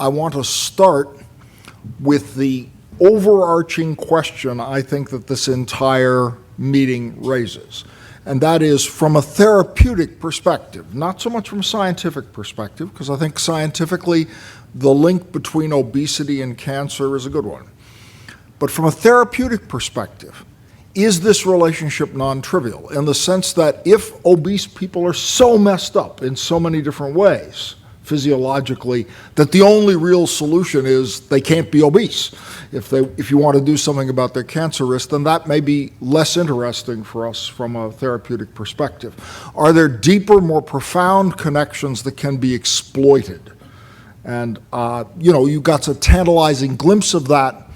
I want to start with the overarching question I think that this entire meeting raises. And that is from a therapeutic perspective, not so much from a scientific perspective, because I think scientifically the link between obesity and cancer is a good one. But from a therapeutic perspective, is this relationship non-trivial in the sense that if obese people are so messed up in so many different ways, physiologically, that the only real solution is they can't be obese. If you want to do something about their cancer risk, then that may be less interesting for us from a therapeutic perspective. Are there deeper, more profound connections that can be exploited? And, you got a tantalizing glimpse of that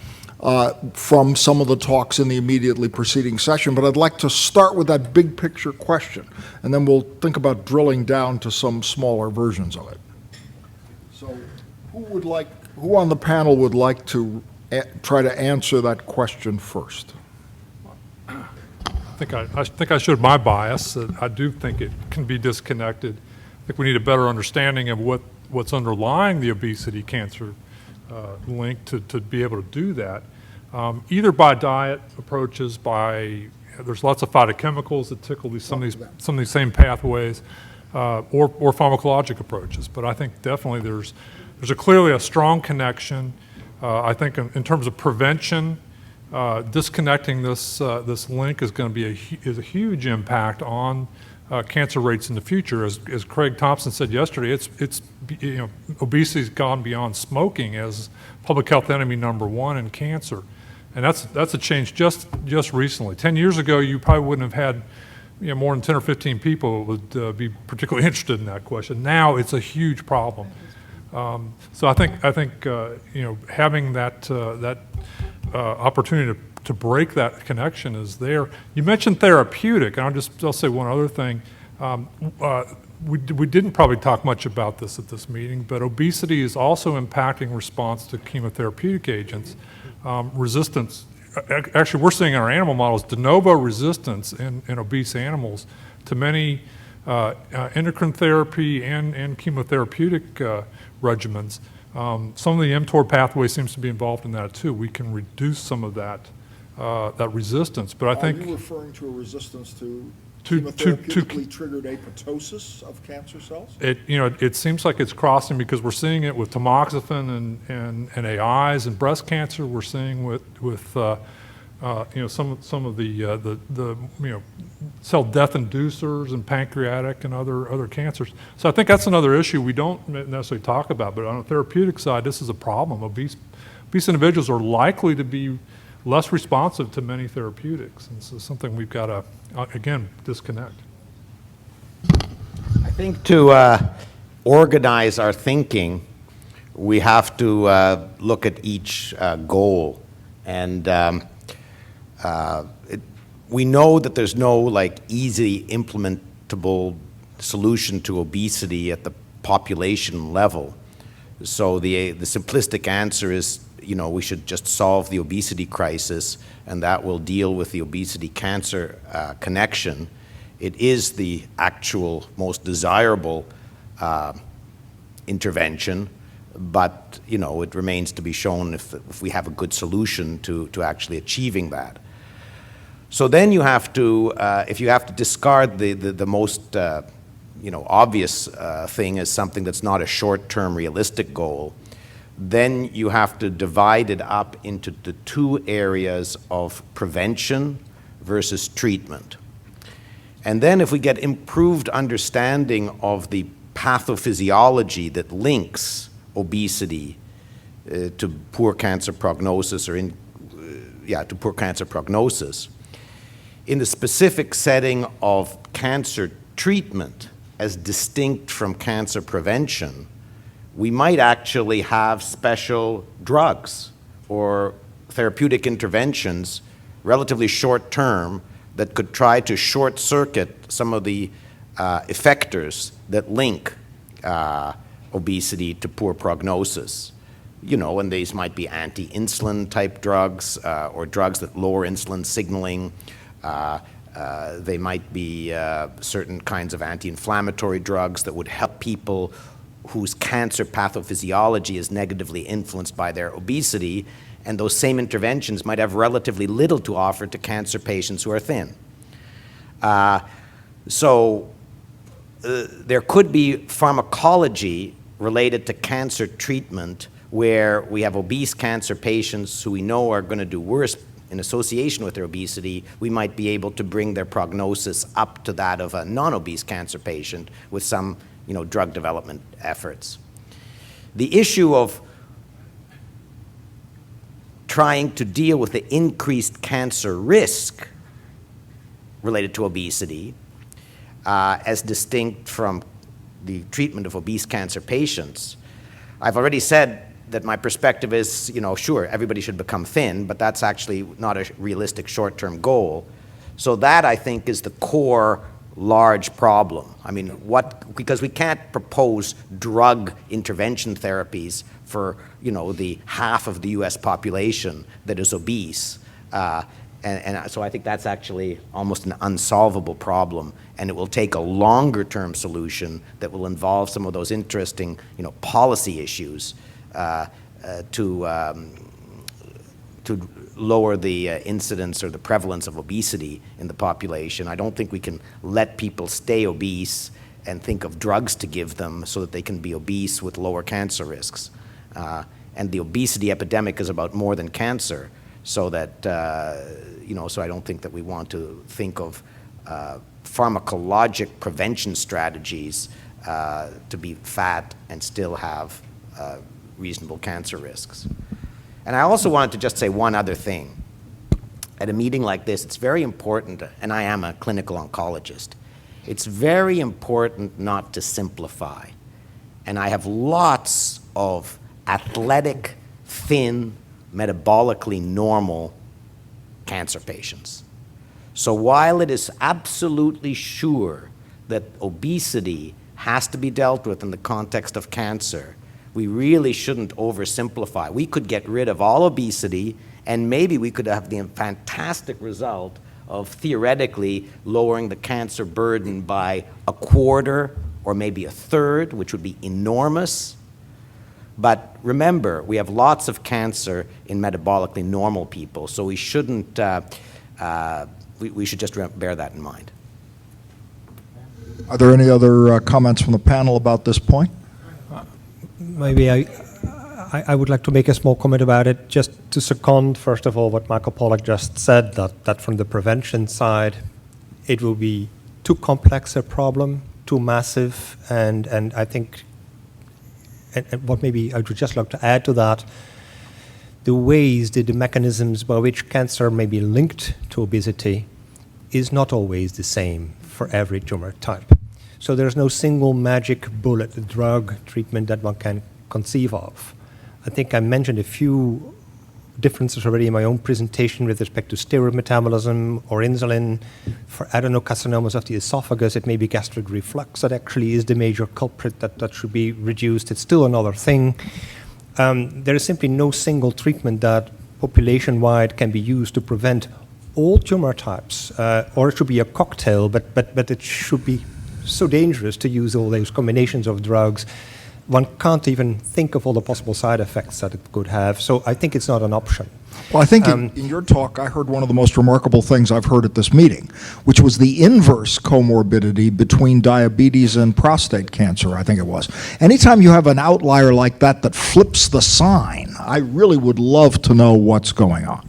from some of the talks in the immediately preceding session, but I'd like to start with that big picture question, and then we'll think about drilling down to some smaller versions of it. So who on the panel would like to try to answer that question first? I think I showed my bias. I do think it can be disconnected. I think we need a better understanding of what's underlying the obesity cancer link to be able to do that. Either by diet approaches, there's lots of phytochemicals that tickle some of these same pathways, or pharmacologic approaches. But I think definitely there's clearly a strong connection. I think in terms of prevention, disconnecting this link is going to be a huge impact on cancer rates in the future. As Craig Thompson said yesterday, obesity's gone beyond smoking as public health enemy #1 in cancer, and that's a change just recently. 10 years ago, you probably wouldn't have had more than 10 or 15 people would be particularly interested in that question. Now it's a huge problem. So I think having that opportunity to break that connection is there. You mentioned therapeutic, and I'll say one other thing. We didn't probably talk much about this at this meeting, but obesity is also impacting response to chemotherapeutic agents, resistance. Actually, we're seeing in our animal models de novo resistance in obese animals to many endocrine therapy and chemotherapeutic regimens. Some of the mTOR pathway seems to be involved in that too. We can reduce some of that resistance, but I think— Are you referring to a resistance to chemotherapeutically triggered apoptosis of cancer cells? It seems like it's crossing because we're seeing it with tamoxifen and AIs and breast cancer. We're seeing with some of the cell death inducers and pancreatic and other cancers. So I think that's another issue we don't necessarily talk about. But on the therapeutic side, this is a problem. Obese individuals are likely to be less responsive to many therapeutics, and so something we've got to again disconnect. I think to organize our thinking, we have to look at each goal, and we know that there's no easy implementable solution to obesity at the population level. So the simplistic answer is, we should just solve the obesity crisis, and that will deal with the obesity cancer connection. It is the actual most desirable intervention, but it remains to be shown if we have a good solution to actually achieving that. So then you have to, if you have to discard the most obvious thing as something that's not a short-term realistic goal, then you have to divide it up into the two areas of prevention versus treatment. And then if we get improved understanding of the pathophysiology that links obesity to poor cancer prognosis to poor cancer prognosis, in the specific setting of cancer treatment as distinct from cancer prevention, we might actually have special drugs or therapeutic interventions, relatively short term, that could try to short circuit some of the effectors that link obesity to poor prognosis. And these might be anti-insulin type drugs or drugs that lower insulin signaling. They might be certain kinds of anti-inflammatory drugs that would help people whose cancer pathophysiology is negatively influenced by their obesity, and those same interventions might have relatively little to offer to cancer patients who are thin. There could be pharmacology related to cancer treatment where we have obese cancer patients who we know are going to do worse in association with their obesity. We might be able to bring their prognosis up to that of a non-obese cancer patient with some, drug development efforts. The issue of trying to deal with the increased cancer risk related to obesity, as distinct from the treatment of obese cancer patients, I've already said that my perspective is, sure, everybody should become thin, but that's actually not a realistic short-term goal. So that, I think, is the core large problem. I mean, because we can't propose drug intervention therapies for, the half of the US population that is obese. And so I think that's actually almost an unsolvable problem, and it will take a longer-term solution that will involve some of those interesting, policy issues to lower the incidence or the prevalence of obesity in the population. I don't think we can let people stay obese and think of drugs to give them so that they can be obese with lower cancer risks. And the obesity epidemic is about more than cancer, so that, so I don't think that we want to think of pharmacologic prevention strategies to be fat and still have reasonable cancer risks. And I also wanted to just say one other thing. At a meeting like this, it's very important, and I am a clinical oncologist, it's very important not to simplify. And I have lots of athletic, thin, metabolically normal cancer patients. So while it is absolutely sure that obesity has to be dealt with in the context of cancer, we really shouldn't oversimplify. We could get rid of all obesity, and maybe we could have the fantastic result of theoretically lowering the cancer burden by a quarter or maybe a third, which would be enormous. But remember, we have lots of cancer in metabolically normal people, so we shouldn't, we should just bear that in mind. Are there any other comments from the panel about this point? Maybe I would like to make a small comment about it, just to second, first of all, what Michael Pollack just said, that from the prevention side, it will be too complex a problem, too massive, and I think, and what maybe I would just like to add to that, the ways, the mechanisms by which cancer may be linked to obesity is not always the same for every tumor type. So there's no single magic bullet drug treatment that one can conceive of. I think I mentioned a few differences already in my own presentation with respect to steroid metabolism or insulin. For adenocarcinomas of the esophagus, it may be gastric reflux that actually is the major culprit that should be reduced. It's still another thing. There is simply no single treatment that population-wide can be used to prevent all tumor types, or it should be a cocktail, but it should be so dangerous to use all those combinations of drugs. One can't even think of all the possible side effects that it could have. So I think it's not an option. Well, I think in your talk, I heard one of the most remarkable things I've heard at this meeting, which was the inverse comorbidity between diabetes and prostate cancer, I think it was. Anytime you have an outlier like that flips the sign, I really would love to know what's going on.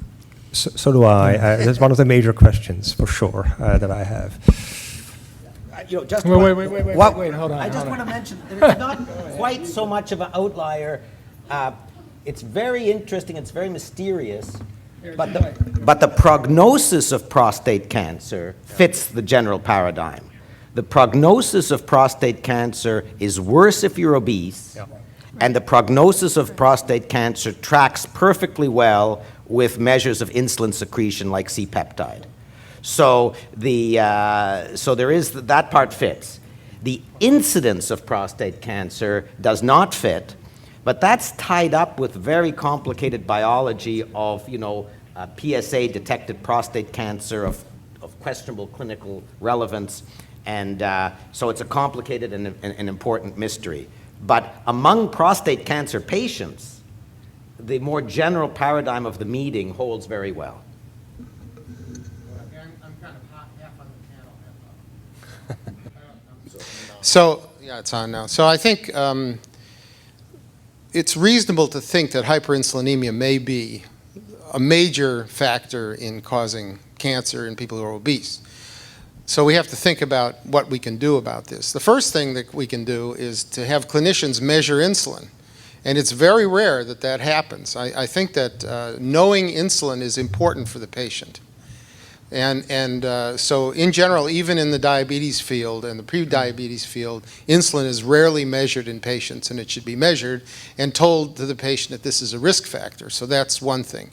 So do I. That's one of the major questions, for sure, that I have. Wait, hold on. I just want to mention that it's not quite so much of an outlier. It's very interesting, it's very mysterious, but the prognosis of prostate cancer fits the general paradigm. The prognosis of prostate cancer is worse if you're obese, and the prognosis of prostate cancer tracks perfectly well with measures of insulin secretion like C-peptide. So there is that part fits. The incidence of prostate cancer does not fit, but that's tied up with very complicated biology of PSA detected prostate cancer of questionable clinical relevance, and so it's a complicated and important mystery. But among prostate cancer patients, the more general paradigm of the meeting holds very well. So, yeah, it's on now. So I think it's reasonable to think that hyperinsulinemia may be a major factor in causing cancer in people who are obese. So we have to think about what we can do about this. The first thing that we can do is to have clinicians measure insulin. And it's very rare that that happens. I think that knowing insulin is important for the patient. And so in general, even in the diabetes field and the pre-diabetes field, insulin is rarely measured in patients, and it should be measured and told to the patient that this is a risk factor. So that's one thing.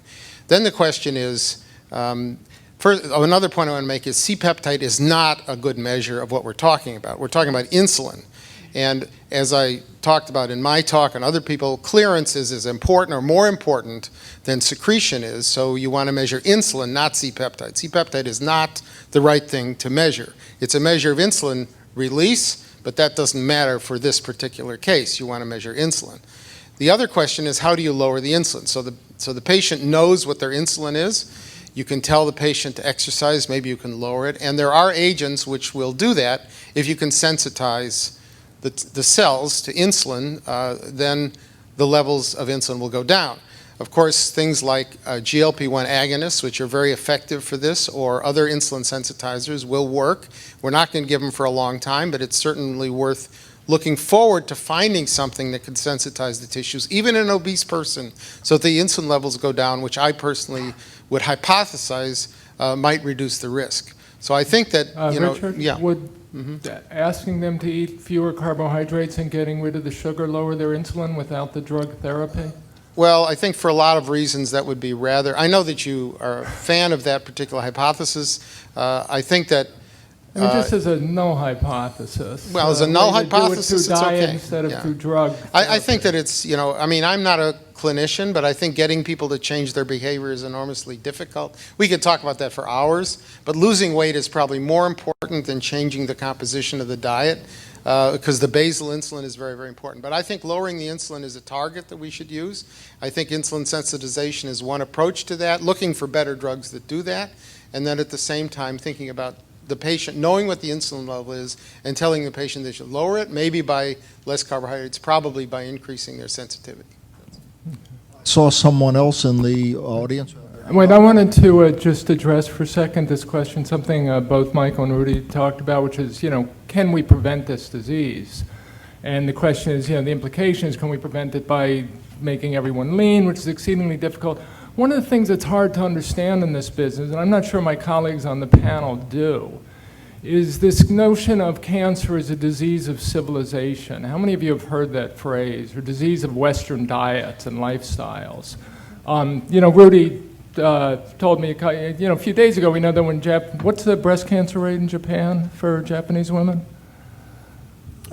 Then the question is, another point I want to make is C-peptide is not a good measure of what we're talking about. We're talking about insulin. And as I talked about in my talk and other people, clearance is as important or more important than secretion is. So you want to measure insulin, not C-peptide. C-peptide is not the right thing to measure. It's a measure of insulin release, but that doesn't matter for this particular case. You want to measure insulin. The other question is, how do you lower the insulin? So the patient knows what their insulin is. You can tell the patient to exercise. Maybe you can lower it. And there are agents which will do that. If you can sensitize the cells to insulin, then the levels of insulin will go down. Of course, things like GLP-1 agonists, which are very effective for this, or other insulin sensitizers will work. We're not going to give them for a long time, but it's certainly worth looking forward to finding something that can sensitize the tissues, even in an obese person, so that the insulin levels go down, which I personally would hypothesize might reduce the risk. So I think that, Richard, yeah. would asking them to eat fewer carbohydrates and getting rid of the sugar lower their insulin without the drug therapy? Well, I think for a lot of reasons that would be rather, I know that you are a fan of that particular hypothesis. I think that I mean, just as a null hypothesis. Well, as a null way to do it hypothesis, through it's diet okay. instead of Yeah. through drug. I think that it's, I mean, I'm not a clinician, but I think getting people to change their behavior is enormously difficult. We could talk about that for hours, but losing weight is probably more important than changing the composition of the diet, because the basal insulin is very, very important. But I think lowering the insulin is a target that we should use. I think insulin sensitization is one approach to that, looking for better drugs that do that, and then at the same time thinking about the patient knowing what the insulin level is and telling the patient they should lower it, maybe by less carbohydrates, probably by increasing their sensitivity. Saw someone else in the audience. Wait, I wanted to just address for a second this question, something both Michael and Rudy talked about, which is, can we prevent this disease? And the question is, the implication is, can we prevent it by making everyone lean, which is exceedingly difficult. One of the things that's hard to understand in this business, and I'm not sure my colleagues on the panel do, is this notion of cancer as a disease of civilization. How many of you have heard that phrase, or disease of Western diets and lifestyles? Rudy told me, a few days ago, we know that when what's the breast cancer rate in Japan for Japanese women?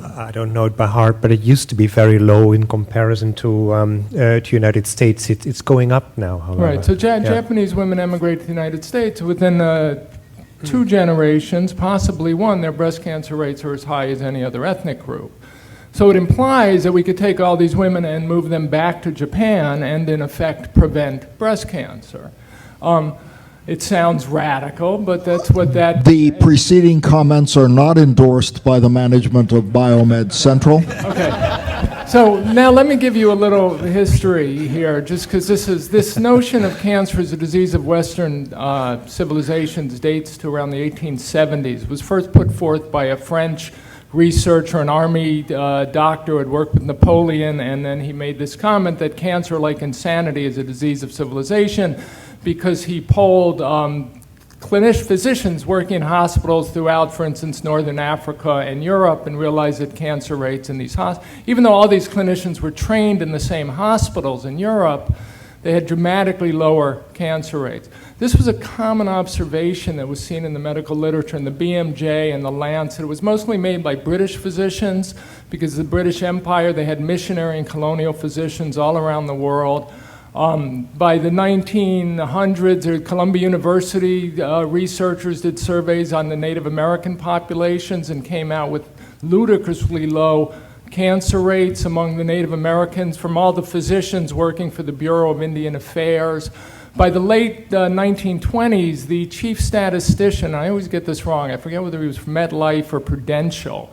I don't know it by heart, but it used to be very low in comparison to United States. It's going up now, however. Right, so Japanese women emigrate to the United States. Within 2 generations, possibly one, their breast cancer rates are as high as any other ethnic group. So it implies that we could take all these women and move them back to Japan and, in effect, prevent breast cancer. It sounds radical, but that's what that... The preceding comments are not endorsed by the management of Biomed Central. Okay. So now let me give you a little history here, just because this notion of cancer as a disease of Western civilizations dates to around the 1870s. It was first put forth by a French researcher, an army doctor who had worked with Napoleon, and then he made this comment that cancer, like insanity, is a disease of civilization, because he polled physicians working in hospitals throughout, for instance, Northern Africa and Europe, and realized that cancer rates in these hospitals, even though all these clinicians were trained in the same hospitals in Europe, they had dramatically lower cancer rates. This was a common observation that was seen in the medical literature in the BMJ and the Lancet. It was mostly made by British physicians, because the British Empire, they had missionary and colonial physicians all around the world. By the 1900s, Columbia University researchers did surveys on the Native American populations and came out with ludicrously low cancer rates among the Native Americans from all the physicians working for the Bureau of Indian Affairs. By the late 1920s, the chief statistician, I always get this wrong, I forget whether he was from MetLife or Prudential,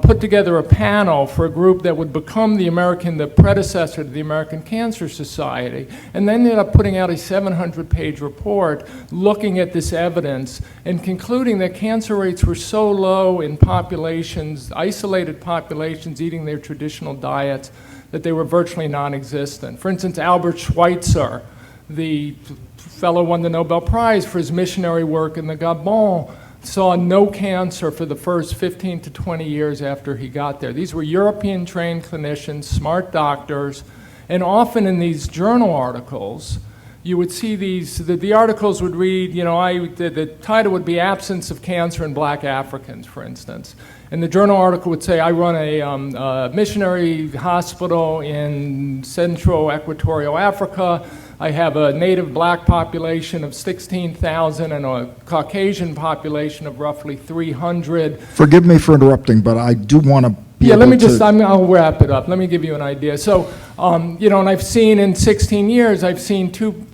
put together a panel for a group that would become the predecessor to the American Cancer Society, and then ended up putting out a 700-page report looking at this evidence and concluding that cancer rates were so low in populations, isolated populations eating their traditional diets, that they were virtually non-existent. For instance, Albert Schweitzer, the fellow won the Nobel Prize for his missionary work in the Gabon, saw no cancer for the first 15 to 20 years after he got there. These were European-trained clinicians, smart doctors, and often in these journal articles, you would see the articles would read, the title would be Absence of Cancer in Black Africans, for instance. And the journal article would say, I run a missionary hospital in Central Equatorial Africa. I have a native black population of 16,000 and a Caucasian population of roughly 300. Forgive me for interrupting, but I do want to be Yeah, able let me to... just, I'll wrap it up. Let me give you an idea. So, and I've seen in 16 years, I've seen two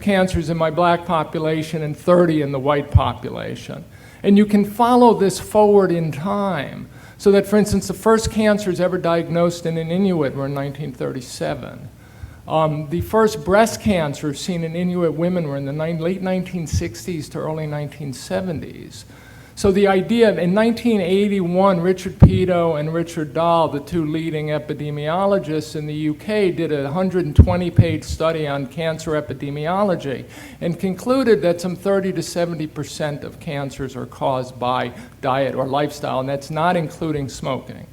cancers in my black population and 30 in the white population. And you can follow this forward in time. So that, for instance, the first cancers ever diagnosed in an Inuit were in 1937. The first breast cancers seen in Inuit women were in the late 1960s to early 1970s. So the idea, in 1981, Richard Peto and Richard Dahl, the two leading epidemiologists in the UK, did a 120-page study on cancer epidemiology and concluded that some 30 to 70% of cancers are caused by diet or lifestyle, and that's not including smoking.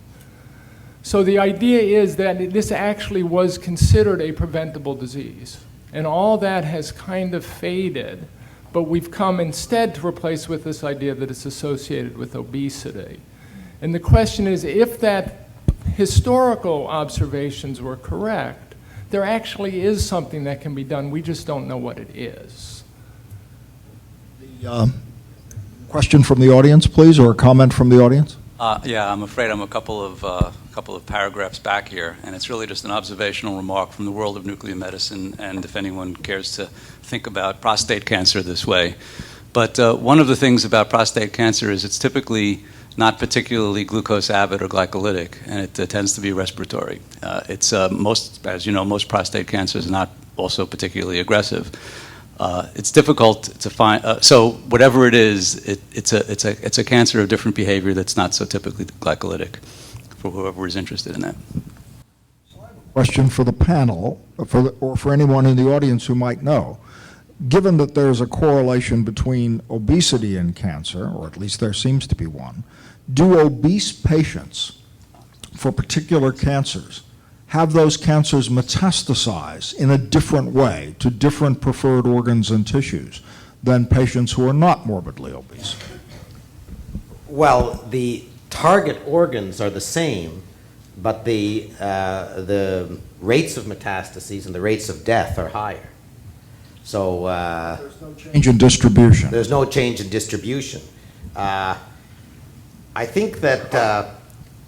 So the idea is that this actually was considered a preventable disease, and all that has kind of faded, but we've come instead to replace with this idea that it's associated with obesity. And the question is, if that historical observations were correct, there actually is something that can be done, we just don't know what it is. Question from the audience, please, or a comment from the audience? Yeah, I'm afraid I'm a couple of paragraphs back here, and it's really just an observational remark from the world of nuclear medicine, and if anyone cares to think about prostate cancer this way. But one of the things about prostate cancer is it's typically not particularly glucose avid or glycolytic, and it tends to be respiratory. As you know, most prostate cancers are not also particularly aggressive. It's difficult to find, so whatever it is, it's a cancer of different behavior that's not so typically glycolytic, for whoever is interested in that. Question for the panel, or for anyone in the audience who might know. Given that there's a correlation between obesity and cancer, or at least there seems to be one, do obese patients for particular cancers have those cancers metastasize in a different way to different preferred organs and tissues than patients who are not morbidly obese? Well, the target organs are the same, but the rates of metastases and the rates of death are higher. So There's no change in distribution. there's no change in distribution. I think that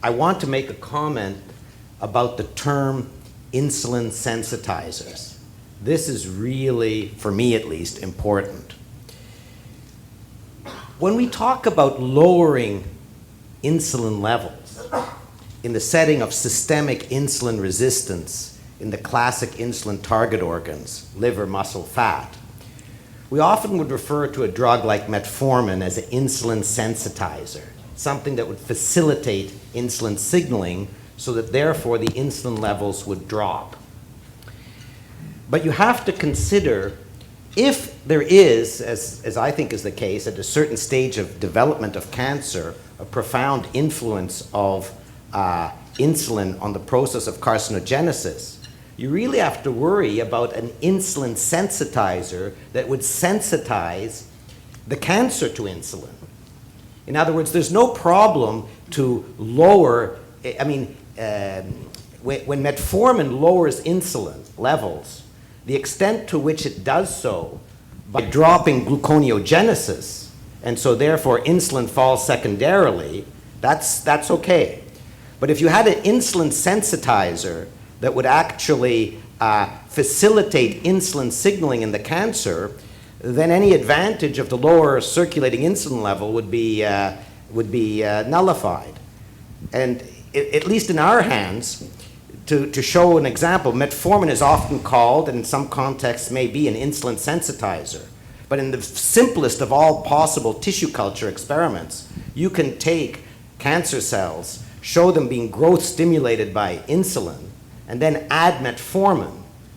I want to make a comment about the term insulin sensitizers. This is really, for me at least, important. When we talk about lowering insulin levels in the setting of systemic insulin resistance in the classic insulin target organs, liver, muscle, fat, we often would refer to a drug like metformin as an insulin sensitizer, something that would facilitate insulin signaling so that therefore the insulin levels would drop. But you have to consider, if there is, as I think is the case, at a certain stage of development of cancer, a profound influence of insulin on the process of carcinogenesis, you really have to worry about an insulin sensitizer that would sensitize the cancer to insulin. In other words, there's no problem to lower, when metformin lowers insulin levels, the extent to which it does so by dropping gluconeogenesis, and so therefore insulin falls secondarily, that's okay. But if you had an insulin sensitizer that would actually facilitate insulin signaling in the cancer, then any advantage of the lower circulating insulin level would be nullified. And at least in our hands, to show an example, metformin is often called, and in some contexts may be, an insulin sensitizer. But in the simplest of all possible tissue culture experiments, you can take cancer cells, show them being growth stimulated by insulin, and then add metformin.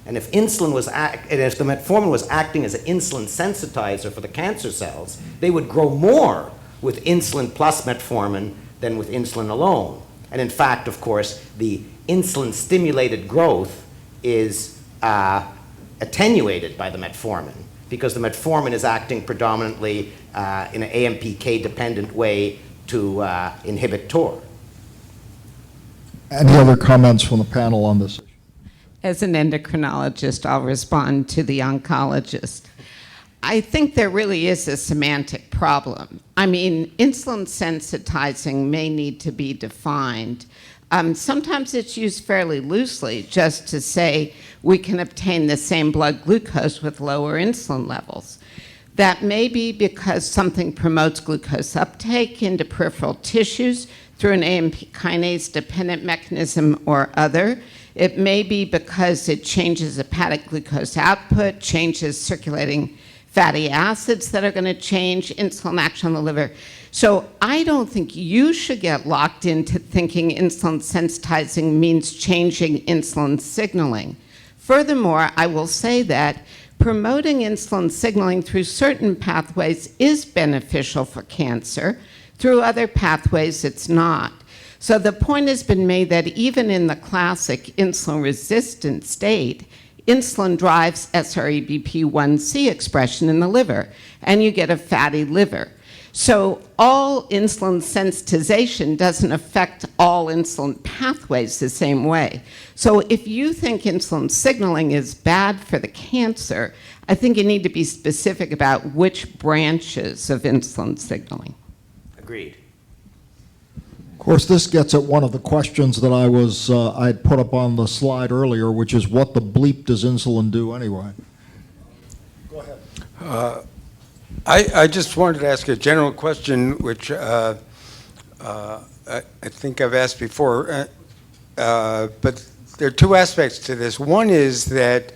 And if the metformin was acting as an insulin sensitizer for the cancer cells, they would grow more with insulin plus metformin than with insulin alone. And in fact, of course, the insulin-stimulated growth is attenuated by the metformin, because the metformin is acting predominantly in an AMPK-dependent way to inhibit TOR. Any other comments from the panel on this issue? As an endocrinologist, I'll respond to the oncologist. I think there really is a semantic problem. I mean, insulin sensitizing may need to be defined. Sometimes it's used fairly loosely, just to say we can obtain the same blood glucose with lower insulin levels. That may be because something promotes glucose uptake into peripheral tissues through an AMP kinase dependent mechanism or other. It may be because it changes hepatic glucose output, changes circulating fatty acids that are going to change insulin action on the liver. So I don't think you should get locked into thinking insulin sensitizing means changing insulin signaling. Furthermore, I will say that promoting insulin signaling through certain pathways is beneficial for cancer. Through other pathways, it's not. So the point has been made that even in the classic insulin-resistant state, insulin drives SREBP1C expression in the liver, and you get a fatty liver. So all insulin sensitization doesn't affect all insulin pathways the same way. So if you think insulin signaling is bad for the cancer, I think you need to be specific about which branches of insulin signaling. Agreed. Of course, this gets at one of the questions that I had put up on the slide earlier, which is what the bleep does insulin do anyway? Go ahead. I just wanted to ask a general question, which I think I've asked before, but there are two aspects to this. One is that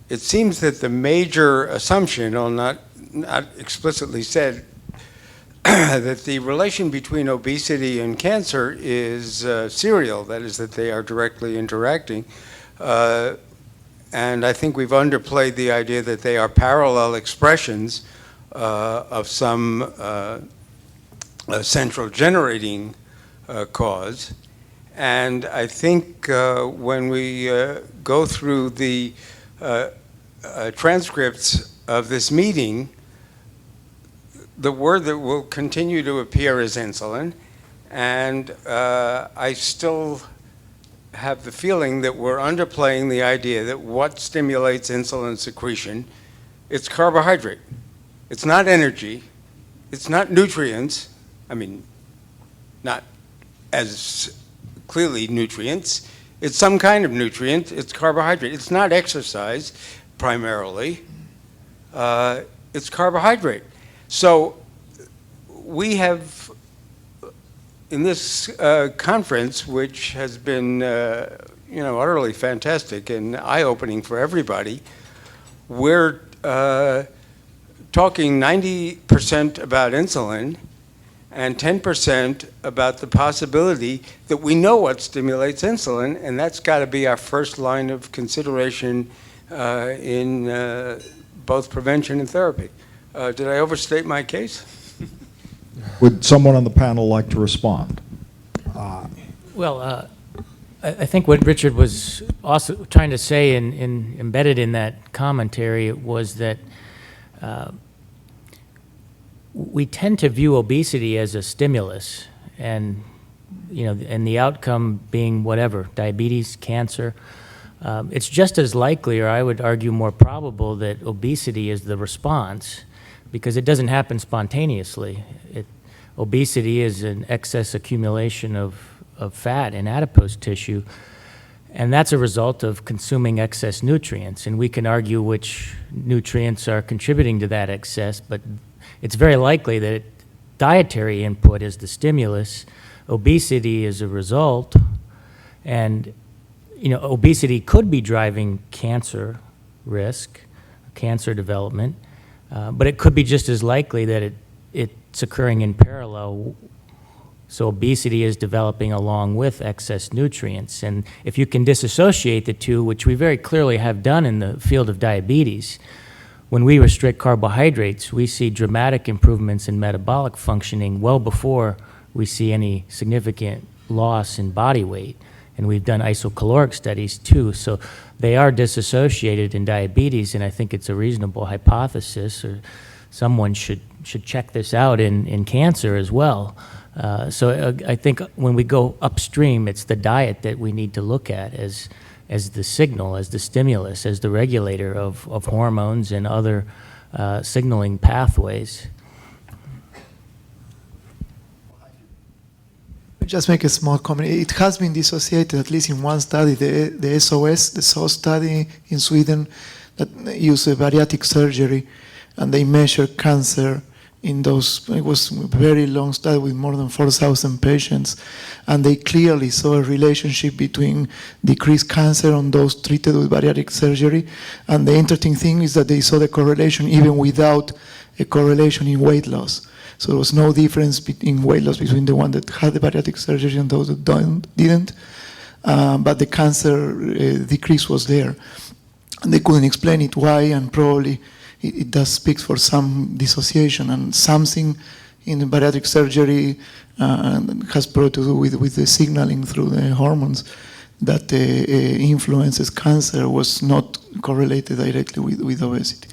it seems that the major assumption, not explicitly said, that the relation between obesity and cancer is serial, that is, that they are directly interacting. And I think we've underplayed the idea that they are parallel expressions of some central generating cause. And I think when we go through the transcripts of this meeting, the word that will continue to appear is insulin, and I still have the feeling that we're underplaying the idea that what stimulates insulin secretion, it's carbohydrate. It's not energy, it's not nutrients, I mean, not as clearly nutrients, it's some kind of nutrient, it's carbohydrate. It's not exercise, primarily, it's carbohydrate. So we have, in this conference, which has been, utterly fantastic and eye-opening for everybody, we're talking 90% about insulin and 10% about the possibility that we know what stimulates insulin, and that's got to be our first line of consideration in both prevention and therapy. Did I overstate my case? Would someone on the panel like to respond? Well, I think what Richard was also trying to say embedded in that commentary was that we tend to view obesity as a stimulus, and and the outcome being whatever, diabetes, cancer. It's just as likely, or I would argue more probable, that obesity is the response, because it doesn't happen spontaneously. Obesity is an excess accumulation of of fat and adipose tissue. And that's a result of consuming excess nutrients. And we can argue which nutrients are contributing to that excess, but it's very likely that dietary input is the stimulus, obesity is a result, and obesity could be driving cancer risk, cancer development, but it could be just as likely that it's occurring in parallel. So obesity is developing along with excess nutrients. And if you can disassociate the two, which we very clearly have done in the field of diabetes, when we restrict carbohydrates, we see dramatic improvements in metabolic functioning well before we see any significant loss in body weight. And we've done isocaloric studies too. So they are disassociated in diabetes, and I think it's a reasonable hypothesis, or someone should check this out in cancer as well. So I think when we go upstream, it's the diet that we need to look at as the signal, as the stimulus, as the regulator of hormones and other signaling pathways. Just make a small comment. It has been dissociated, at least in one study, the SOS study in Sweden, that used a bariatric surgery, and they measured cancer in those. It was a very long study with more than 4,000 patients, and they clearly saw a relationship between decreased cancer on those treated with bariatric surgery. And the interesting thing is that they saw the correlation even without a correlation in weight loss. So there was no difference in weight loss between the one that had the bariatric surgery and those that didn't. But the cancer decrease was there. And they couldn't explain it why, and probably it does speak for some dissociation, and something in the bariatric surgery has brought to do with the signaling through the hormones that influences cancer was not correlated directly with obesity.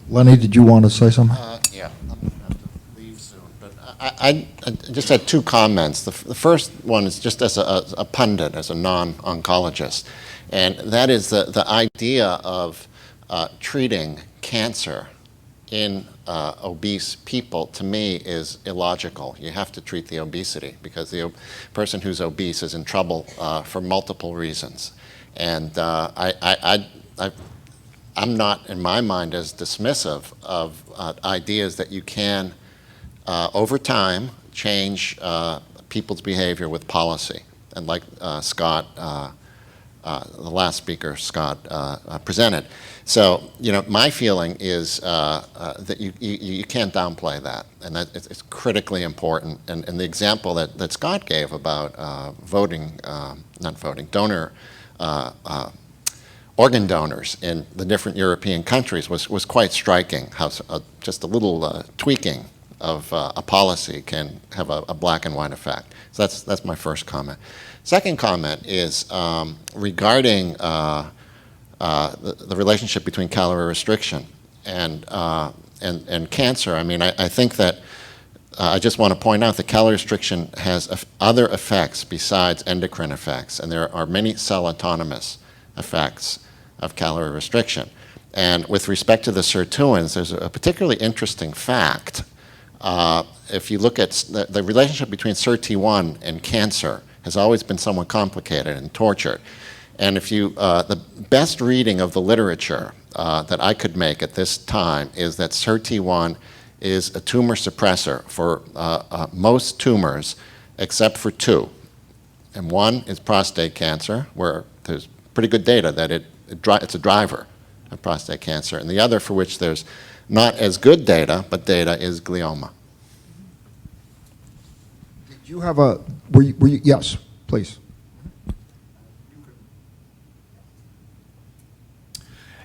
Lenny, did you want to say something? Yeah, I'm going to have to leave soon. But I just had two comments. The first one is just as a pundit, as a non-oncologist, and that is the idea of treating cancer in obese people, to me, is illogical. You have to treat the obesity, because the person who's obese is in trouble for multiple reasons. And I'm not, in my mind, as dismissive of ideas that you can, over time, change people's behavior with policy. And like Scott, the last speaker, Scott, presented. So, my feeling is that you can't downplay that, and that it's critically important. And the example that Scott gave about organ donors in the different European countries was quite striking, how just a little tweaking of a policy can have a black and white effect. So that's my first comment. Second comment is regarding the relationship between calorie restriction and cancer. I mean, I think that I just want to point out that calorie restriction has other effects besides endocrine effects, and there are many cell-autonomous effects of calorie restriction. And with respect to the sirtuins, there's a particularly interesting fact. If you look at the relationship between SIRT1 and cancer has always been somewhat complicated and tortured. And if you, the best reading of the literature that I could make at this time is that SIRT1 is a tumor suppressor for most tumors except for two. And one is prostate cancer, where there's pretty good data that it's a driver of prostate cancer. And the other, for which there's not as good data, but data, is glioma. Did you have yes, please.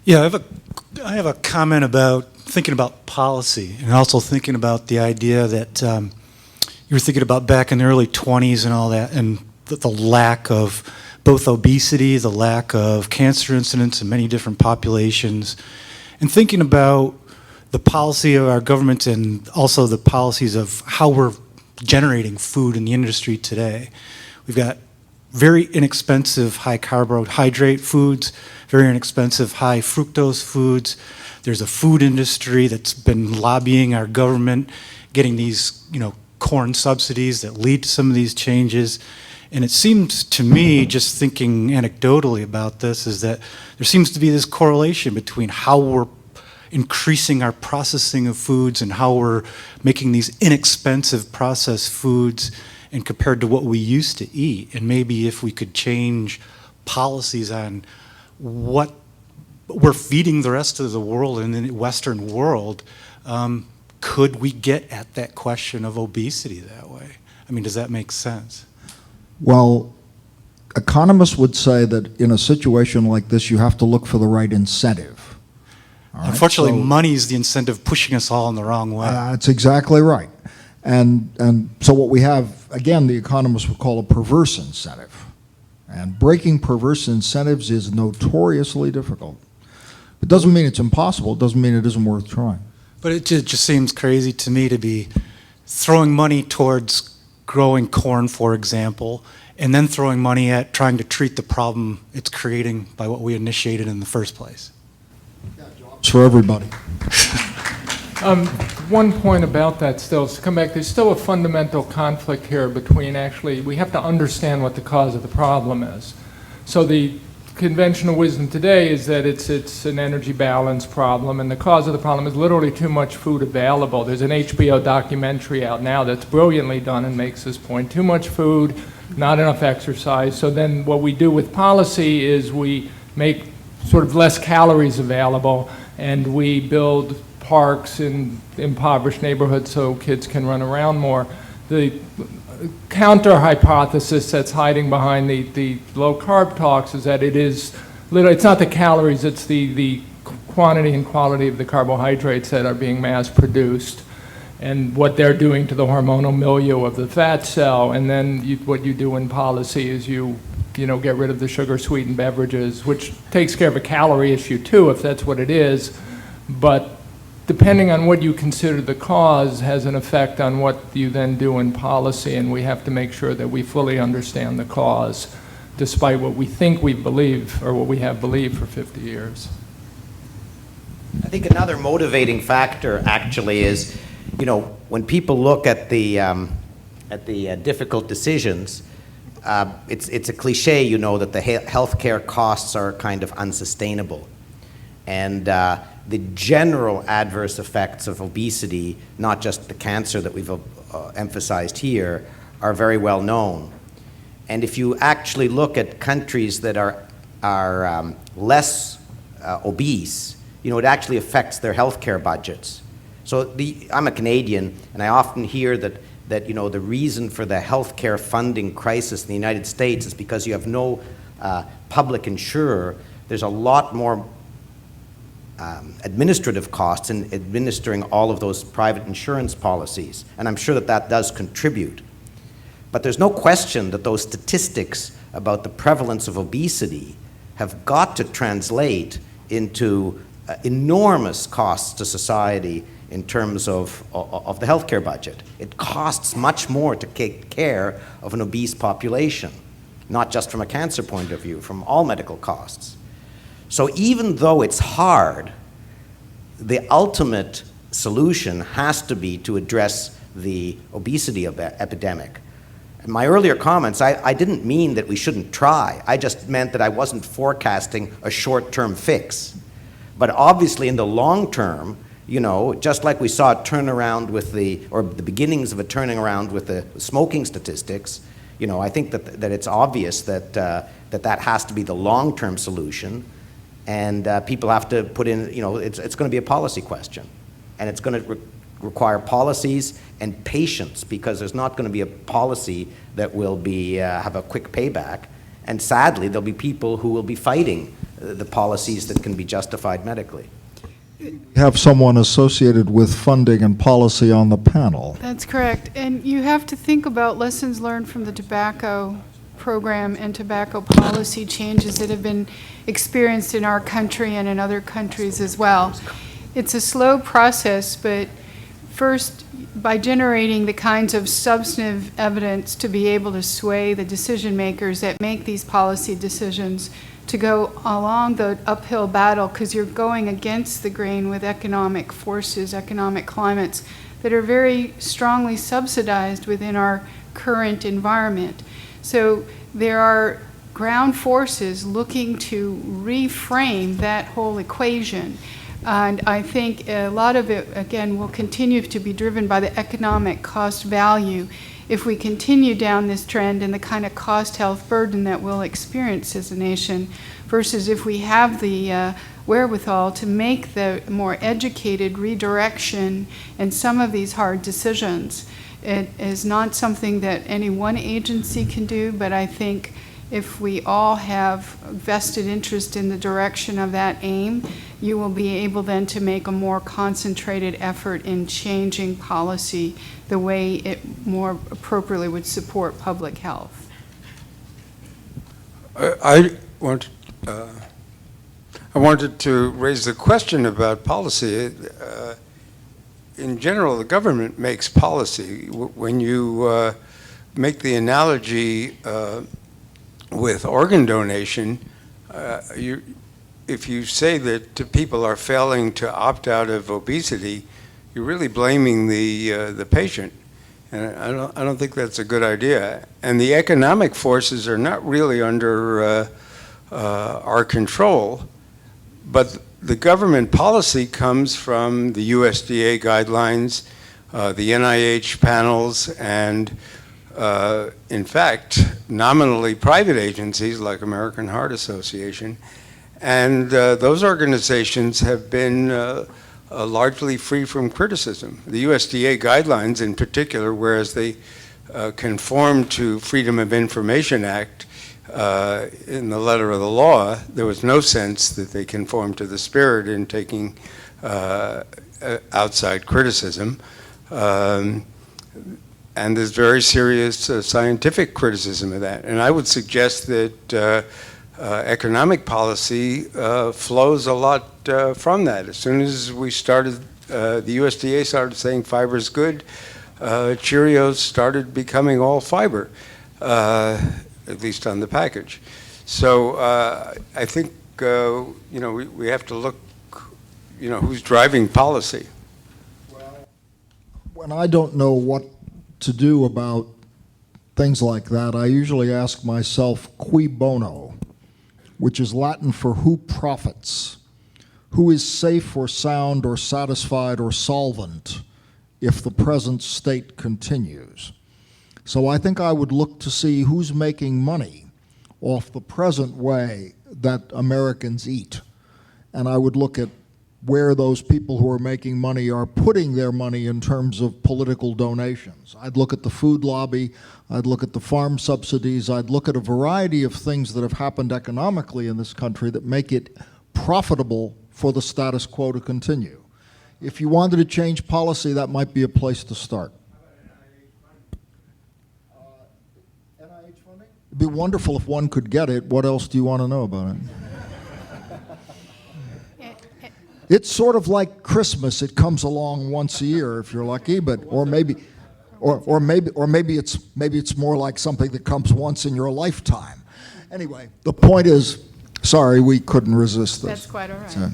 Yeah, I have a comment about thinking about policy, and also thinking about the idea that you were thinking about back in the early 20s and all that, and the lack of both obesity, the lack of cancer incidence in many different populations, and thinking about the policy of our government and also the policies of how we're generating food in the industry today. We've got very inexpensive high carbohydrate foods, very inexpensive high fructose foods. There's a food industry that's been lobbying our government, getting these, corn subsidies that lead to some of these changes. And it seems to me, just thinking anecdotally about this, is that there seems to be this correlation between how we're increasing our processing of foods and how we're making these inexpensive processed foods and compared to what we used to eat. And maybe if we could change policies on what we're feeding the rest of the world and the Western world, could we get at that question of obesity that way? I mean, does that make sense? Well, economists would say that in a situation like this, you have to look for the right incentive. All right? Unfortunately, So- money is the incentive pushing us all in the wrong way. That's exactly right. And so what we have, again, the economists would call a perverse incentive. And breaking perverse incentives is notoriously difficult. It doesn't mean it's impossible. It doesn't mean it isn't worth trying. But it just seems crazy to me to be throwing money towards growing corn, for example, and then throwing money at trying to treat the problem it's creating by what we initiated in the first place. It's for everybody. One point about that still is to come back, there's still a fundamental conflict here between actually, we have to understand what the cause of the problem is. So the conventional wisdom today is that it's an energy balance problem, and the cause of the problem is literally too much food available. There's an HBO documentary out now that's brilliantly done and makes this point. Too much food, not enough exercise. So then what we do with policy is we make sort of less calories available, and we build parks in impoverished neighborhoods so kids can run around more. The counter hypothesis that's hiding behind the low carb talks is that it's not the calories, it's the quantity and quality of the carbohydrates that are being mass produced and what they're doing to the hormonal milieu of the fat cell. And then what you do in policy is you get rid of the sugar sweetened beverages, which takes care of a calorie issue too, if that's what it is. But depending on what you consider the cause has an effect on what you then do in policy, and we have to make sure that we fully understand the cause, despite what we think we believe or what we have believed for 50 years. I think another motivating factor actually is, when people look at the difficult decisions, it's a cliche, that the healthcare costs are kind of unsustainable. And the general adverse effects of obesity, not just the cancer that we've emphasized here, are very well known. And if you actually look at countries that are less obese, it actually affects their healthcare budgets. So I'm a Canadian, and I often hear that the reason for the healthcare funding crisis in the United States is because you have no public insurer. There's a lot more administrative costs in administering all of those private insurance policies, and I'm sure that does contribute. But there's no question that those statistics about the prevalence of obesity have got to translate into enormous costs to society in terms of the healthcare budget. It costs much more to take care of an obese population, not just from a cancer point of view, from all medical costs. So even though it's hard, the ultimate solution has to be to address the obesity epidemic. In my earlier comments, I didn't mean that we shouldn't try. I just meant that I wasn't forecasting a short-term fix. But obviously in the long term, just like we saw a turnaround or the beginnings of a turning around with the smoking statistics, I think that it's obvious that that has to be the long-term solution. And people have to put in, it's going to be a policy question. And it's going to require policies and patience, because there's not going to be a policy that will have a quick payback. And sadly, there'll be people who will be fighting the policies that can be justified medically. Have someone associated with funding and policy on the panel. That's correct. And you have to think about lessons learned from the tobacco program and tobacco policy changes that have been experienced in our country and in other countries as well. It's a slow process, but first, by generating the kinds of substantive evidence to be able to sway the decision makers that make these policy decisions to go along the uphill battle, because you're going against the grain with economic forces, economic climates that are very strongly subsidized within our current environment. So there are ground forces looking to reframe that whole equation. And I think a lot of it, again, will continue to be driven by the economic cost value if we continue down this trend and the kind of cost health burden that we'll experience as a nation, versus if we have the wherewithal to make the more educated redirection in some of these hard decisions. It is not something that any one agency can do, but I think if we all have vested interest in the direction of that aim, you will be able then to make a more concentrated effort in changing policy the way it more appropriately would support public health. I wanted to raise the question about policy. In general, the government makes policy. When you make the analogy with organ donation, if you say that people are failing to opt out of obesity, you're really blaming the patient, and I don't think that's a good idea. And the economic forces are not really under our control, but the government policy comes from the USDA guidelines, the NIH panels, and in fact, nominally private agencies like American Heart Association. And those organizations have been largely free from criticism. The USDA guidelines in particular, whereas they conform to Freedom of Information Act in the letter of the law, there was no sense that they conformed to the spirit in taking outside criticism. And there's very serious scientific criticism of that. And I would suggest that economic policy flows a lot from that. As soon as we started, the USDA started saying fiber is good, Cheerios started becoming all fiber, at least on the package. So I think, we have to look, who's driving policy. When I don't know what to do about things like that, I usually ask myself, cui bono, which is Latin for who profits, who is safe or sound or satisfied or solvent if the present state continues. So I think I would look to see who's making money off the present way that Americans eat. And I would look at where those people who are making money are putting their money in terms of political donations. I'd look at the food lobby, I'd look at the farm subsidies, I'd look at a variety of things that have happened economically in this country that make it profitable for the status quo to continue. If you wanted to change policy, that might be a place to start. NIH funding? It'd be wonderful if one could get it. What else do you want to know about it? It's sort of like Christmas. It comes along once a year if you're lucky, but maybe it's more like something that comes once in your lifetime. Anyway, the point is, sorry, we couldn't resist this. That's quite all right. So,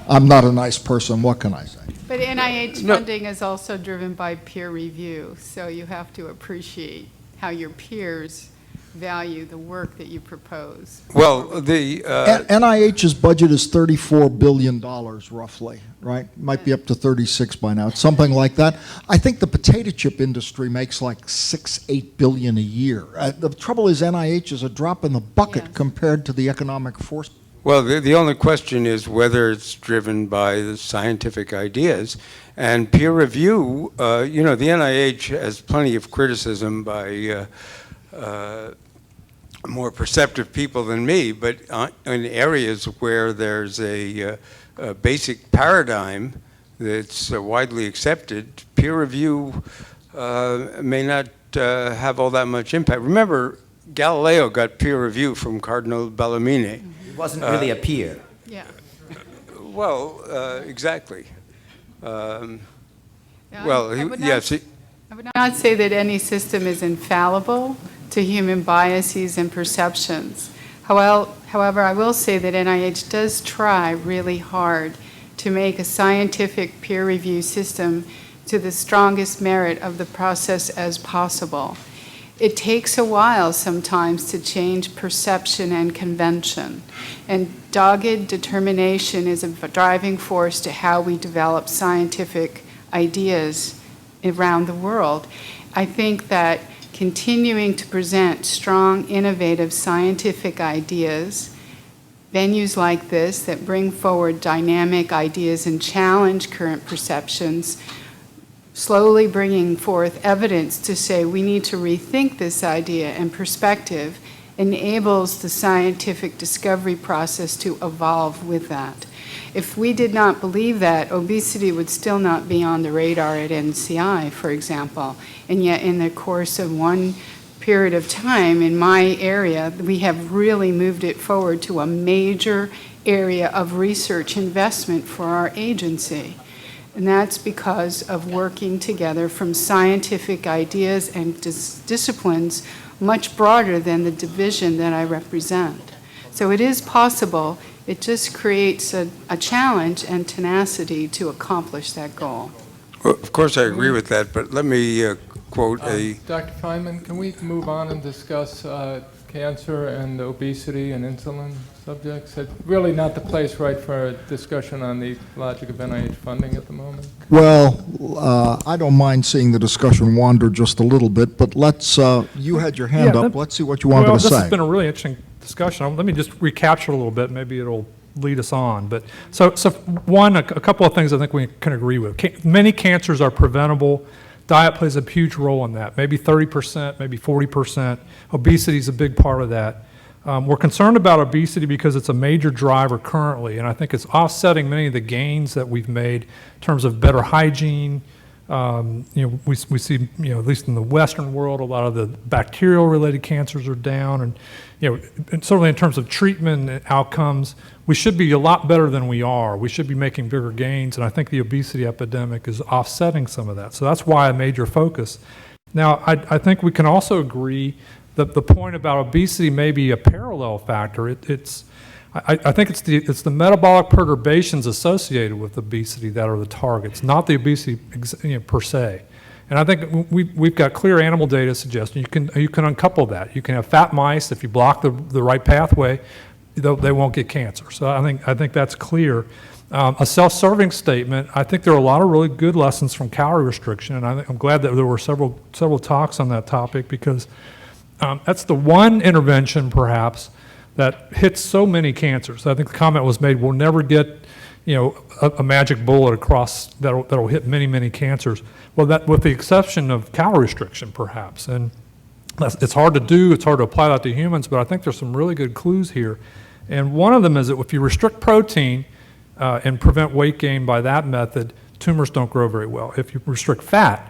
I'm not a nice person. What can I say? But NIH funding is also driven by peer review, so you have to appreciate how your peers value the work that you propose. Well, the NIH's budget is $34 billion roughly, right? Might be up to 36 by now. It's something like that. I think the potato chip industry makes like $6-8 billion a year. The trouble is NIH is a drop in the bucket compared to the economic force. Well, the only question is whether it's driven by the scientific ideas. And peer review, the NIH has plenty of criticism by more perceptive people than me, but in areas where there's a basic paradigm that's widely accepted, peer review may not have all that much impact. Remember, Galileo got peer review from Cardinal Bellarmine. It wasn't really a peer. Yeah. Well, exactly. I would not say that any system is infallible to human biases and perceptions. However, I will say that NIH does try really hard to make a scientific peer review system to the strongest merit of the process as possible. It takes a while sometimes to change perception and convention, and dogged determination is a driving force to how we develop scientific ideas around the world. I think that continuing to present strong, innovative scientific ideas, venues like this that bring forward dynamic ideas and challenge current perceptions, slowly bringing forth evidence to say we need to rethink this idea and perspective, enables the scientific discovery process to evolve with that. If we did not believe that, obesity would still not be on the radar at NCI, for example. And yet in the course of one period of time in my area, we have really moved it forward to a major area of research investment for our agency. And that's because of working together from scientific ideas and disciplines much broader than the division that I represent. So it is possible. It just creates a challenge and tenacity to accomplish that goal. Well, of course, I agree with that, but let me quote Dr. Feynman, can we move on and discuss cancer and obesity and insulin subjects? It's really not the place, right, for a discussion on the logic of NIH funding at the moment. Well, I don't mind seeing the discussion wander just a little bit, but let's, you had your hand up. Let's see what you wanted to say. This has been a really interesting discussion. Let me just recapture a little bit. Maybe it'll lead us on. But so one, a couple of things I think we can agree with. Many cancers are preventable. Diet plays a huge role in that, maybe 30%, maybe 40%. Obesity is a big part of that. We're concerned about obesity because it's a major driver currently, and I think it's offsetting many of the gains that we've made in terms of better hygiene. We see, at least in the Western world, a lot of the bacterial-related cancers are down, and and certainly in terms of treatment and outcomes, we should be a lot better than we are. We should be making bigger gains, and I think the obesity epidemic is offsetting some of that. So that's why a major focus. Now, I think we can also agree that the point about obesity may be a parallel factor. I think it's the metabolic perturbations associated with obesity that are the targets, not the obesity per se. And I think we've got clear animal data suggesting you can uncouple that. You can have fat mice, if you block the right pathway, they won't get cancer. So I think that's clear. A self-serving statement, I think there are a lot of really good lessons from calorie restriction, and I'm glad that there were several talks on that topic, because that's the one intervention perhaps that hits so many cancers. I think the comment was made, we'll never get a magic bullet across that'll hit many, many cancers. Well, that with the exception of calorie restriction, perhaps. And it's hard to do, it's hard to apply that to humans, but I think there's some really good clues here. And one of them is that if you restrict protein and prevent weight gain by that method, tumors don't grow very well. If you restrict fat,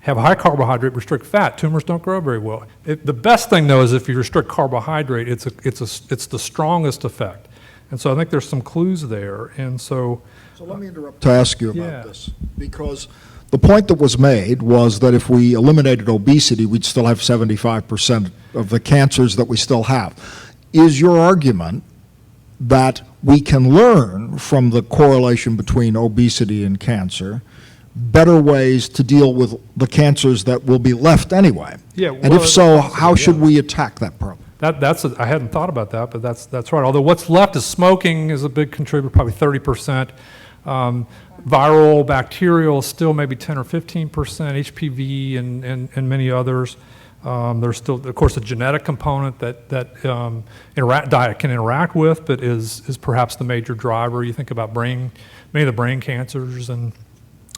have high carbohydrate, restrict fat, tumors don't grow very well. The best thing, though, is if you restrict carbohydrate, it's the strongest effect. And so I think there's some clues there. And so let me interrupt to ask you about this, because the point that was made was that if we eliminated obesity, we'd still have 75% of the cancers that we still have. Is your argument that we can learn from the correlation between obesity and cancer better ways to deal with the cancers that will be left anyway? Yeah. And if so, how should we attack that problem? I hadn't thought about that, but that's right. Although what's left is smoking is a big contributor, probably 30%. Viral, bacterial, still maybe 10 or 15%. HPV and many others. There's still, of course, a genetic component that diet can interact with, but is perhaps the major driver. You think about many of the brain cancers and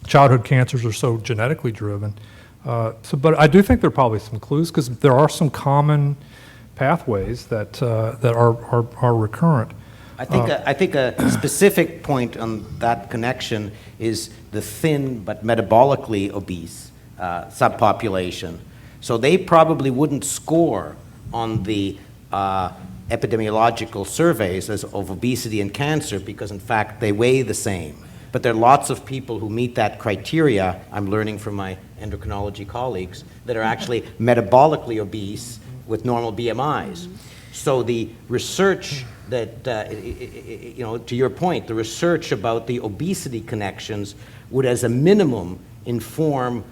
childhood cancers are so genetically driven. But I do think there are probably some clues, because there are some common pathways that are recurrent. I think a specific point on that connection is the thin but metabolically obese subpopulation. So they probably wouldn't score on the epidemiological surveys of obesity and cancer, because in fact they weigh the same. But there are lots of people who meet that criteria, I'm learning from my endocrinology colleagues, that are actually metabolically obese with normal BMIs. So the research that, you know, to your point, the research about the obesity connections would, as a minimum, inform,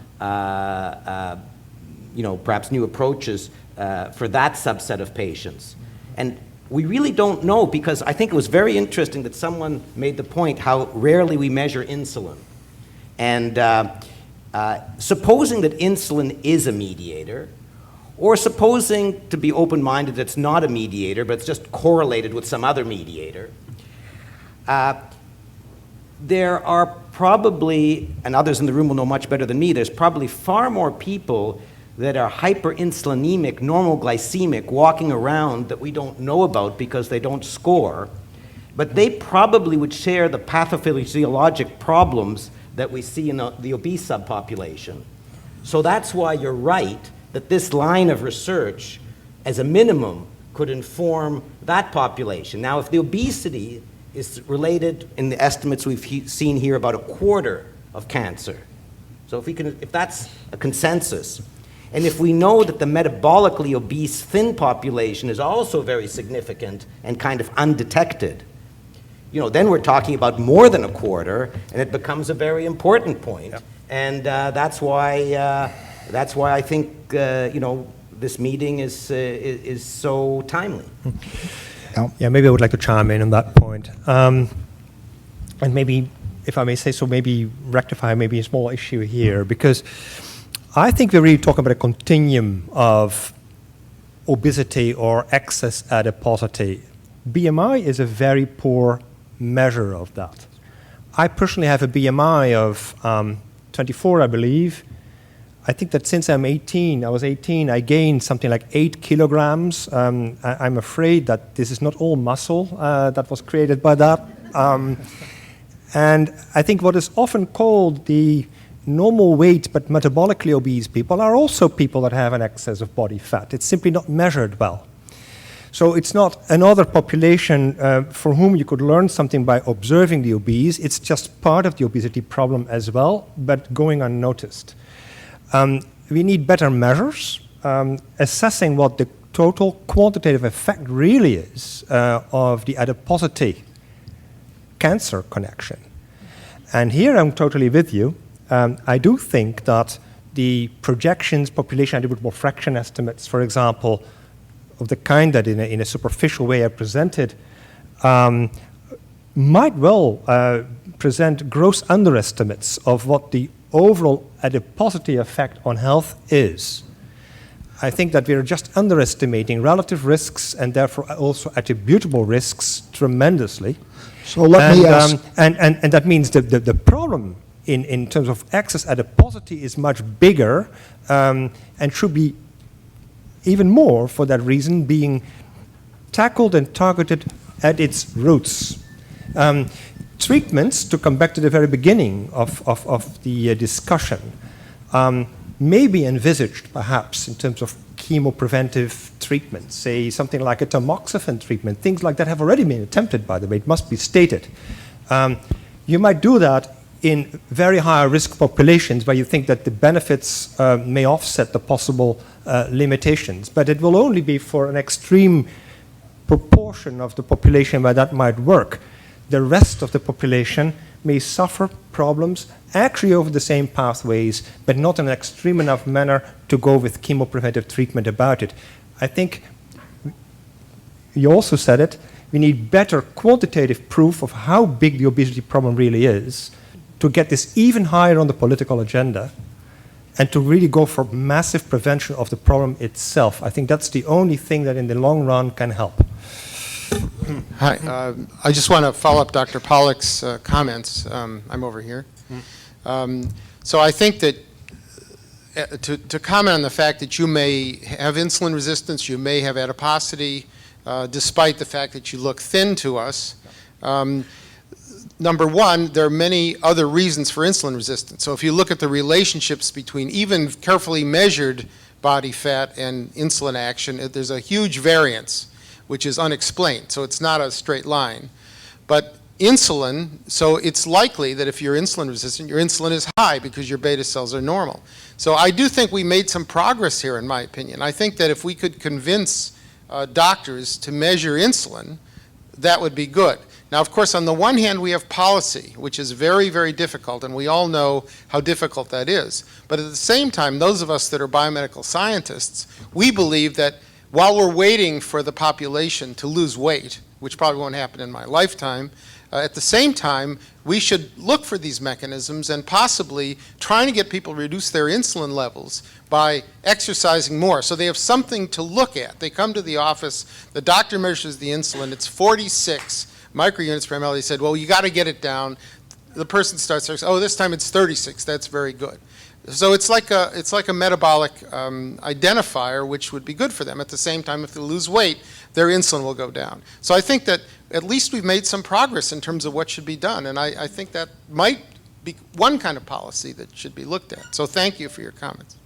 you know, perhaps new approaches for that subset of patients. And we really don't know, because I think it was very interesting that someone made the point how rarely we measure insulin. And supposing that insulin is a mediator, or supposing, to be open-minded, that it's not a mediator, but it's just correlated with some other mediator, there are probably, and others in the room will know much better than me, there's probably far more people that are hyperinsulinemic, normal glycemic, walking around that we don't know about because they don't score, but they probably would share the pathophysiologic problems that we see in the obese subpopulation. So that's why you're right that this line of research, as a minimum, could inform that population. Now, if the obesity is related, in the estimates we've seen here, about a quarter of cancer, so if that's a consensus, and if we know that the metabolically obese thin population is also very significant and kind of undetected, you know, then we're talking about more than a quarter, and it becomes a very important point. Yep. And that's why I think you know, this meeting is so timely. Yeah, maybe I would like to chime in on that point, and maybe, if I may say so, maybe rectify maybe a small issue here, because I think we're really talking about a continuum of obesity or excess adiposity. BMI is a very poor measure of that. I personally have a BMI of 24, I believe. I think that since I was 18, I gained something like 8 kilograms. I'm afraid that this is not all muscle that was created by that. And I think what is often called the normal weight but metabolically obese people are also people that have an excess of body fat. It's simply not measured well. So it's not another population for whom you could learn something by observing the obese. It's just part of the obesity problem as well, but going unnoticed. We need better measures, assessing what the total quantitative effect really is of the adiposity cancer connection. And here I'm totally with you. I do think that the projections, population attributable fraction estimates, for example, of the kind that in a superficial way are presented, might well present gross underestimates of what the overall adiposity effect on health is. I think that we are just underestimating relative risks and therefore also attributable risks tremendously. So let me ask. And that means that the problem in terms of excess adiposity is much bigger and should be even more, for that reason, being tackled and targeted at its roots. Treatments, to come back to the very beginning of the discussion, may be envisaged perhaps in terms of chemopreventive treatment, say something like a tamoxifen treatment. Things like that have already been attempted, by the way, it must be stated. You might do that in very high risk populations where you think that the benefits may offset the possible limitations, but it will only be for an extreme proportion of the population where that might work. The rest of the population may suffer problems actually over the same pathways, but not in an extreme enough manner to go with chemopreventive treatment about it. I think you also said it, we need better quantitative proof of how big the obesity problem really is to get this even higher on the political agenda and to really go for massive prevention of the problem itself. I think that's the only thing that in the long run can help. Hi, I just want to follow up Dr. Pollack's comments. I'm over here. So I think that to comment on the fact that you may have insulin resistance, you may have adiposity, despite the fact that you look thin to us. Number one, there are many other reasons for insulin resistance. So if you look at the relationships between even carefully measured body fat and insulin action, there's a huge variance, which is unexplained. So it's not a straight line. But insulin, so it's likely that if you're insulin resistant, your insulin is high because your beta cells are normal. So I do think we made some progress here, in my opinion. I think that if we could convince doctors to measure insulin, that would be good. Now, of course, on the one hand, we have policy, which is very, very difficult, and we all know how difficult that is. But at the same time, those of us that are biomedical scientists, we believe that while we're waiting for the population to lose weight, which probably won't happen in my lifetime, at the same time, we should look for these mechanisms and possibly trying to get people to reduce their insulin levels by exercising more. So they have something to look at. They come to the office, the doctor measures the insulin, it's 46 microunits per ml. He said, well, you got to get it down. The person starts saying, oh, this time it's 36. That's very good. So it's like a metabolic identifier, which would be good for them. At the same time, if they lose weight, their insulin will go down. So I think that at least we've made some progress in terms of what should be done, and I think that might be one kind of policy that should be looked at. So thank you for your comments.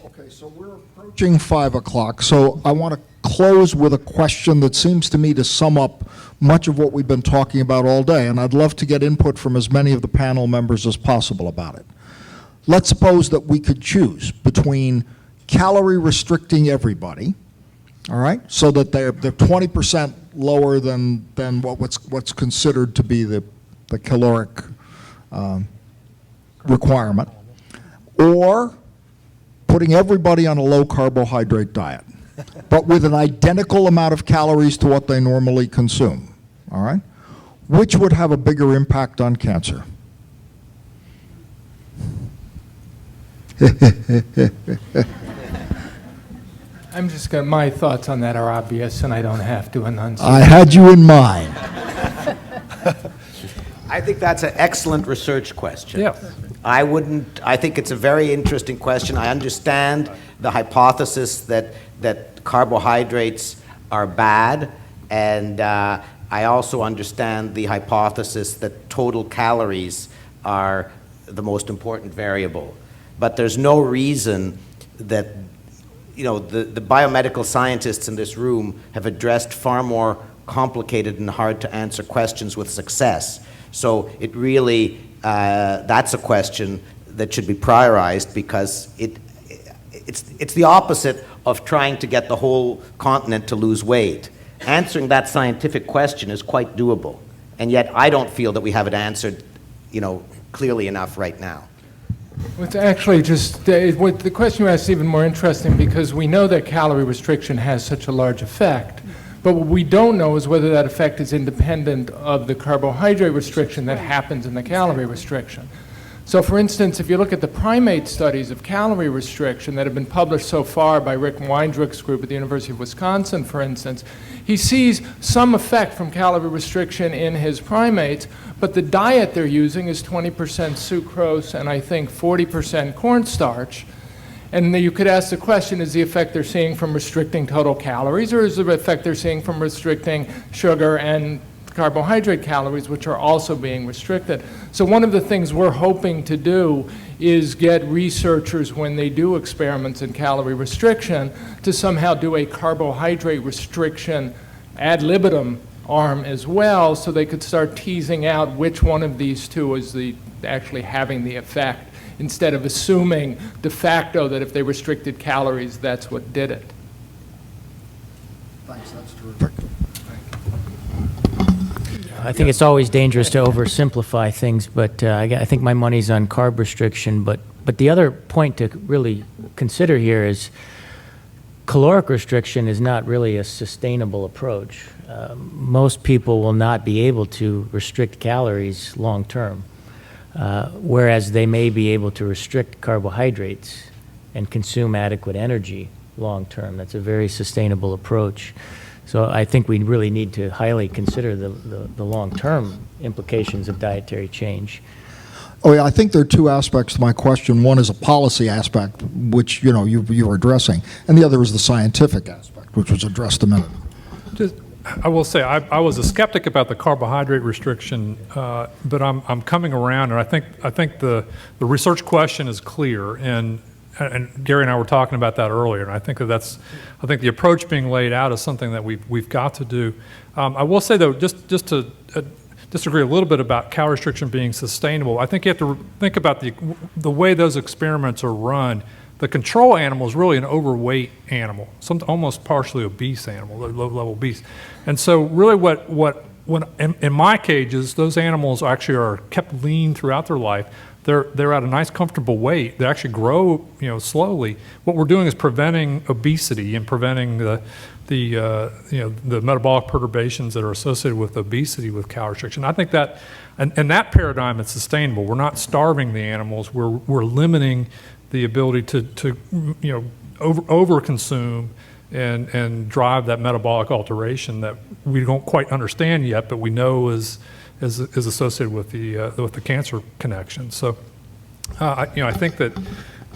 Okay, so we're approaching 5 o'clock, so I want to close with a question that seems to me to sum up much of what we've been talking about all day, and I'd love to get input from as many of the panel members as possible about it. Let's suppose that we could choose between calorie restricting everybody, all right, so that they're 20% lower than what's considered to be the caloric requirement, or putting everybody on a low carbohydrate diet, but with an identical amount of calories to what they normally consume, all right? Which would have a bigger impact on cancer? I'm just going to, my thoughts on that are obvious, and I don't have to enunciate. I had you in mind. I think that's an excellent research question. Yeah. I think it's a very interesting question. I understand the hypothesis that carbohydrates are bad, and I also understand the hypothesis that total calories are the most important variable. But there's no reason that, you know, the biomedical scientists in this room have addressed far more complicated and hard to answer questions with success. So it really, that's a question that should be prioritized, because it's the opposite of trying to get the whole continent to lose weight. Answering that scientific question is quite doable, and yet I don't feel that we have it answered, you know, clearly enough right now. It's actually just, the question you asked is even more interesting, because we know that calorie restriction has such a large effect, but what we don't know is whether that effect is independent of the carbohydrate restriction that happens in the calorie restriction. So for instance, if you look at the primate studies of calorie restriction that have been published so far by Rick Weindruck's group at the University of Wisconsin, for instance, he sees some effect from calorie restriction in his primates, but the diet they're using is 20% sucrose and I think 40% cornstarch. And you could ask the question, is the effect they're seeing from restricting total calories, or is the effect they're seeing from restricting sugar and carbohydrate calories, which are also being restricted? So one of the things we're hoping to do is get researchers, when they do experiments in calorie restriction, to somehow do a carbohydrate restriction ad libitum arm as well, so they could start teasing out which one of these two is actually having the effect, instead of assuming de facto that if they restricted calories, that's what did it. Thanks, that's terrific. I think it's always dangerous to oversimplify things, but I think my money's on carb restriction. But the other point to really consider here is caloric restriction is not really a sustainable approach. Most people will not be able to restrict calories long term, whereas they may be able to restrict carbohydrates and consume adequate energy long term. That's a very sustainable approach. So I think we really need to highly consider the long-term implications of dietary change. Oh, yeah, I think there are two aspects to my question. One is a policy aspect, which, you know, you were addressing, and the other is the scientific aspect, which was addressed a minute ago. I will say I was a skeptic about the carbohydrate restriction, but I'm coming around, and I think the research question is clear, and Gary and I were talking about that earlier, and I think I think the approach being laid out is something that we've got to do. I will say though, just to disagree a little bit about calorie restriction being sustainable, I think you have to think about the way those experiments are run. The control animal is really an overweight animal, almost partially obese animal, low-level obese. And so really when in my cages, those animals actually are kept lean throughout their life. They're at a nice, comfortable weight. They actually grow, slowly. What we're doing is preventing obesity and preventing the metabolic perturbations that are associated with obesity with calorie restriction. I think that, and that paradigm is sustainable. We're not starving the animals. We're limiting the ability to overconsume and drive that metabolic alteration that we don't quite understand yet, but we know is associated with the cancer connection. So, I think that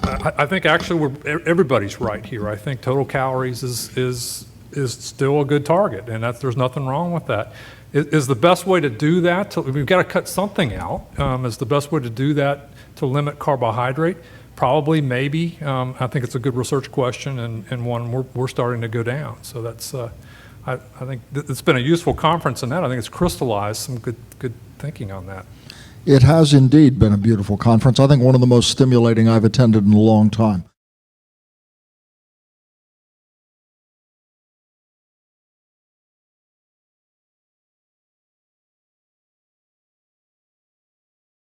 I think actually everybody's right here. I think total calories is still a good target, and there's nothing wrong with that. Is the best way to do that? We've got to cut something out. Is the best way to do that to limit carbohydrate? Probably, maybe. I think it's a good research question and one we're starting to go down. So that's, I think it's been a useful conference in that. I think it's crystallized some good thinking on that. It has indeed been a beautiful conference. I think one of the most stimulating I've attended in a long time.